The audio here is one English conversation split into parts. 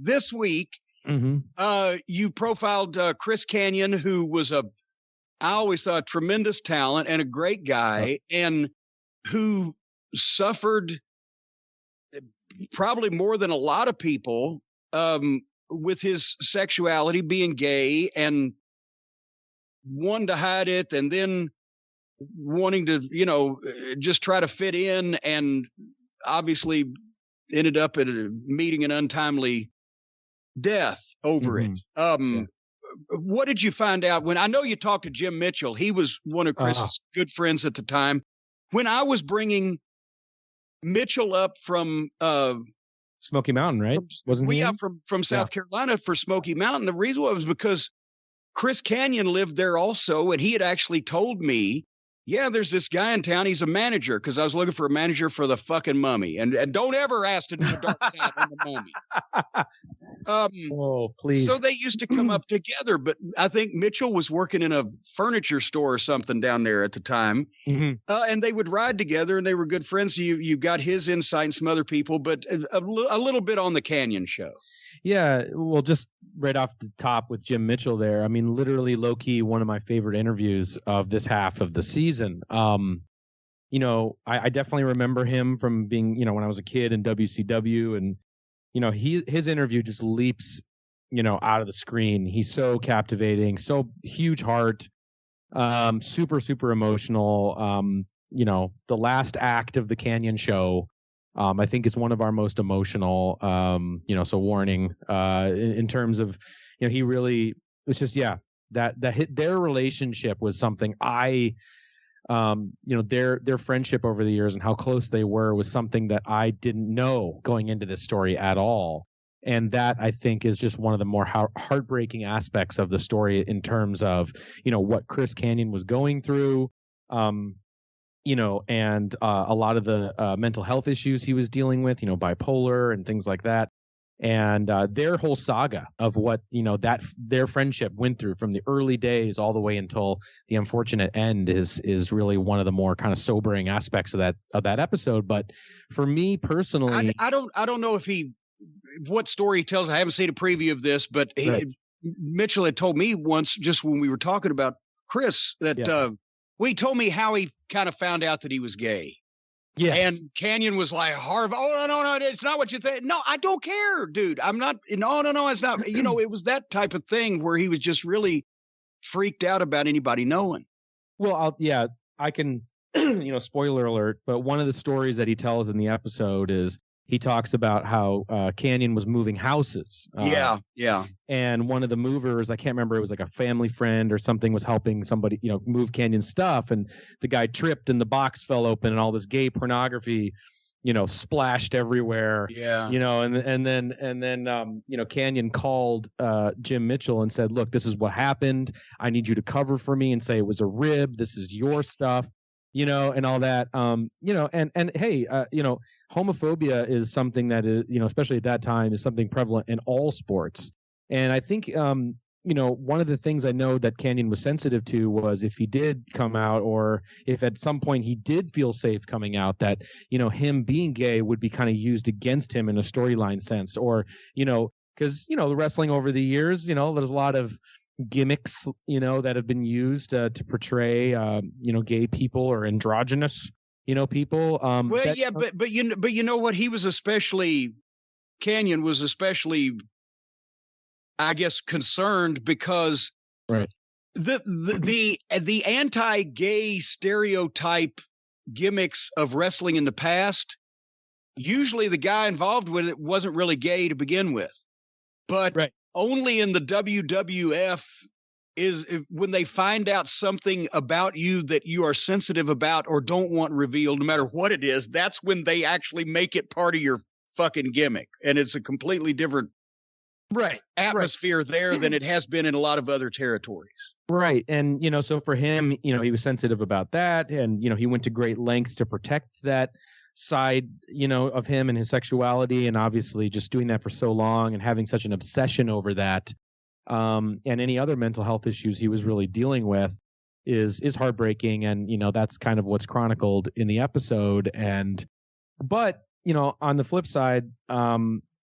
this week, you profiled Chris Kanyon, who was I always thought, tremendous talent and a great guy, and who suffered probably more than a lot of people with his sexuality, being gay, and wanting to hide it, and then wanting to, just try to fit in, and obviously ended up at meeting an untimely death over it. What did you find out when I know you talked to Jim Mitchell? He was one of Chris's good friends at the time. When I was bringing Mitchell up from Smoky Mountain, right? Wasn't he? Yeah, from South Carolina for Smoky Mountain. The reason was because Chris Kanyon lived there also, and he had actually told me, yeah, there's this guy in town. He's a manager, because I was looking for a manager for the fucking Mummy. And don't ever ask to do the dark side on the Mummy. Oh, please. So they used to come up together, but I think Mitchell was working in a furniture store or something down there at the time. And they would ride together, and they were good friends. So you got his insight and some other people, but a little bit on the Kanyon show. Yeah, well, just right off the top with Jim Mitchell there, I mean, literally low-key one of my favorite interviews of this half of the season. I definitely remember him from being, when I was a kid in WCW, and, his interview just leaps, out of the screen. He's so captivating, so huge heart, super, super emotional. The last act of the Kanyon show, I think is one of our most emotional, so warning, in terms of, he really, it's just, their relationship was something their friendship over the years and how close they were was something that I didn't know going into this story at all. And that, I think, is just one of the more heartbreaking aspects of the story in terms of, what Chris Kanyon was going through, and a lot of the mental health issues he was dealing with, bipolar and things like that. And their whole saga of what, their friendship went through from the early days all the way until the unfortunate end is really one of the more kind of sobering aspects of that episode. But for me personally, I don't know what story he tells. I haven't seen a preview of this, but Mitchell had told me once, just when we were talking about Chris, that he told me how he kind of found out that he was gay. Yes. And Kanyon was like, Harv, no, it's not what you think. No, I don't care, dude. I'm not, no, it's not. It was that type of thing where he was just really freaked out about anybody knowing. Well, I can, spoiler alert, but one of the stories that he tells in the episode is he talks about how Kanyon was moving houses. Yeah. And one of the movers, I can't remember, it was like a family friend or something, was helping somebody, move Kanyon's stuff. And the guy tripped and the box fell open and all this gay pornography, splashed everywhere. Yeah. And then Kanyon called Jim Mitchell and said, look, this is what happened. I need you to cover for me and say it was a rib. This is your stuff. And all that, and hey, homophobia is something that is, especially at that time, is something prevalent in all sports. And I think, one of the things I know that Kanyon was sensitive to was if he did come out, or if at some point he did feel safe coming out, that, him being gay would be kind of used against him in a storyline sense, or, because, the wrestling over the years, there's a lot of gimmicks, that have been used to portray, gay people or androgynous, people. But you know what? Kanyon was especially, I guess, concerned because the anti-gay stereotype gimmicks of wrestling in the past, usually the guy involved with it wasn't really gay to begin with, but only in the WWF is when they find out something about you that you are sensitive about or don't want revealed, no matter what it is, that's when they actually make it part of your fucking gimmick. And it's a completely different atmosphere there than it has been in a lot of other territories. Right. And, so for him, he was sensitive about that. And, he went to great lengths to protect that side, of him and his sexuality, and obviously just doing that for so long and having such an obsession over that, and any other mental health issues he was really dealing with is heartbreaking. And, that's kind of what's chronicled in the episode. But, on the flip side,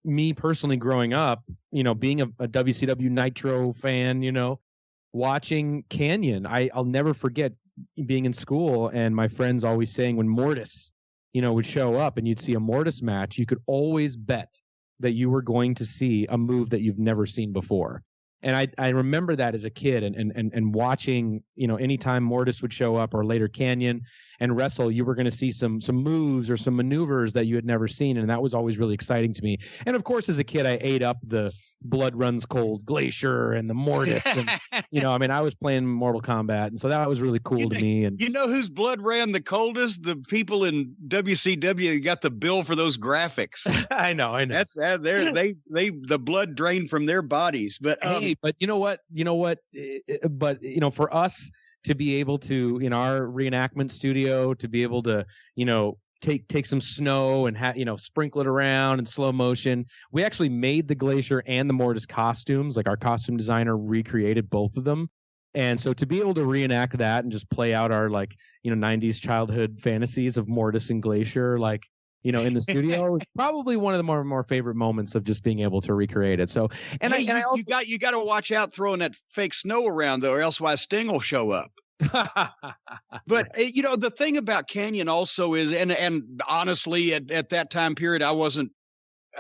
me personally growing up, being a WCW Nitro fan, watching Kanyon, I'll never forget being in school and my friends always saying when Mortis, would show up and you'd see a Mortis match, you could always bet that you were going to see a move that you've never seen before. And I remember that as a kid and watching, anytime Mortis would show up or later Kanyon and wrestle, you were going to see some moves or some maneuvers that you had never seen. And that was always really exciting to me. And of course, as a kid, I ate up the Blood Runs Cold Glacier and the Mortis. And, I was playing Mortal Kombat. And so that was really cool to me. And whose blood ran the coldest? The people in WCW got the bill for those graphics. I know. That's the blood drained from their bodies. But but you know what? But for us to be able to, in our reenactment studio, to be able to, take some snow and sprinkle it around in slow motion. We actually made the Glacier and the Mortis costumes. Like our costume designer recreated both of them. And so to be able to reenact that and just play out our 90s childhood fantasies of Mortis and Glacier, in the studio, it's probably one of the more favorite moments of just being able to recreate it. So, you got to watch out throwing that fake snow around though, or else Sting will show up. But the thing about Kanyon also is, and honestly, at that time period, I wasn't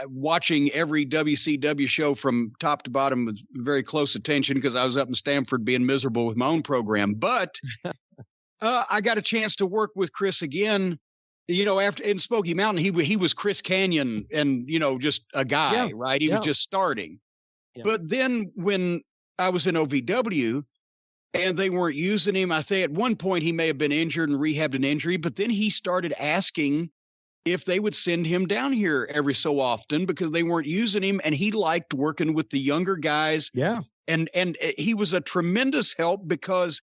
watching every WCW show from top to bottom with very close attention because I was up in Stamford being miserable with my own program. But I got a chance to work with Chris again. After in Smoky Mountain, he was Chris Kanyon and, just a guy, right? He was just starting. Yeah. But then when I was in OVW and they weren't using him, I think at one point he may have been injured and rehabbed an injury, but then he started asking if they would send him down here every so often because they weren't using him. And he liked working with the younger guys. Yeah. And he was a tremendous help because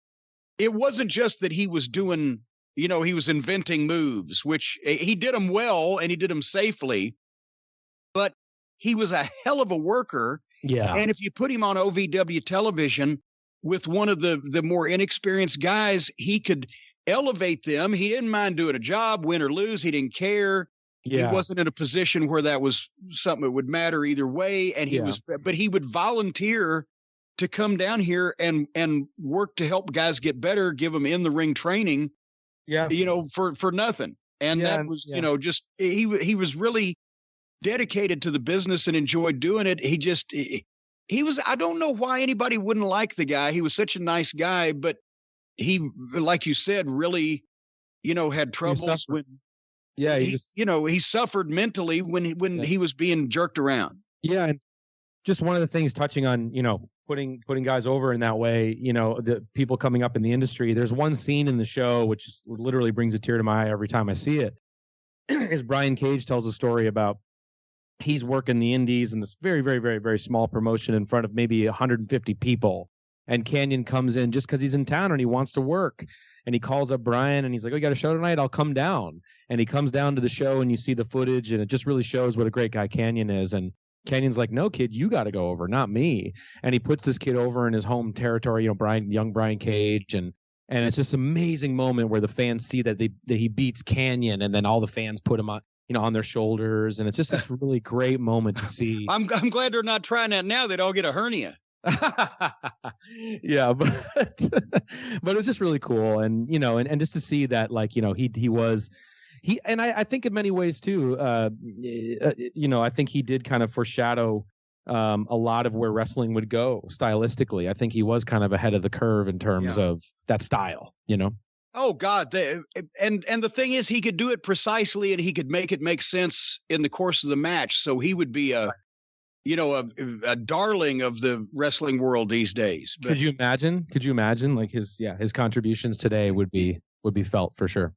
it wasn't just that he was doing, he was inventing moves, which he did them well and he did them safely, but he was a hell of a worker. Yeah. And if you put him on OVW television with one of the more inexperienced guys, he could elevate them. He didn't mind doing a job, win or lose. He didn't care. Yeah. He wasn't in a position where that was something that would matter either way. And but he would volunteer to come down here and work to help guys get better, give them in the ring training. Yeah. For nothing. And that was, just he was really dedicated to the business and enjoyed doing it. He was, I don't know why anybody wouldn't like the guy. He was such a nice guy, but he, like you said, really, had troubles when he suffered mentally when he was being jerked around. Yeah. And just one of the things touching on, putting guys over in that way, the people coming up in the industry. There's one scene in the show which literally brings a tear to my eye every time I see it. Is Brian Cage tells a story about he's working the indies in this very, very, very, very small promotion in front of maybe 150 people. And Kanyon comes in just because he's in town and he wants to work. And he calls up Brian and he's like, "Oh, you got a show tonight? I'll come down." And he comes down to the show and you see the footage and it just really shows what a great guy Kanyon is. And Canyon's like, "No, kid, you got to go over, not me." And he puts this kid over in his home territory, young Brian Cage. And it's just an amazing moment where the fans see that he beats Kanyon and then all the fans put him on, on their shoulders. And it's just this really great moment to see. I'm glad they're not trying that now. They'd all get a hernia. Yeah, but it's just really cool. And, and just to see that, I think in many ways too, I think he did kind of foreshadow a lot of where wrestling would go stylistically. I think he was kind of ahead of the curve in terms of that style, Oh God. And the thing is he could do it precisely and he could make it make sense in the course of the match. So he would be a darling of the wrestling world these days. But, Could you imagine like his contributions today would be felt for sure.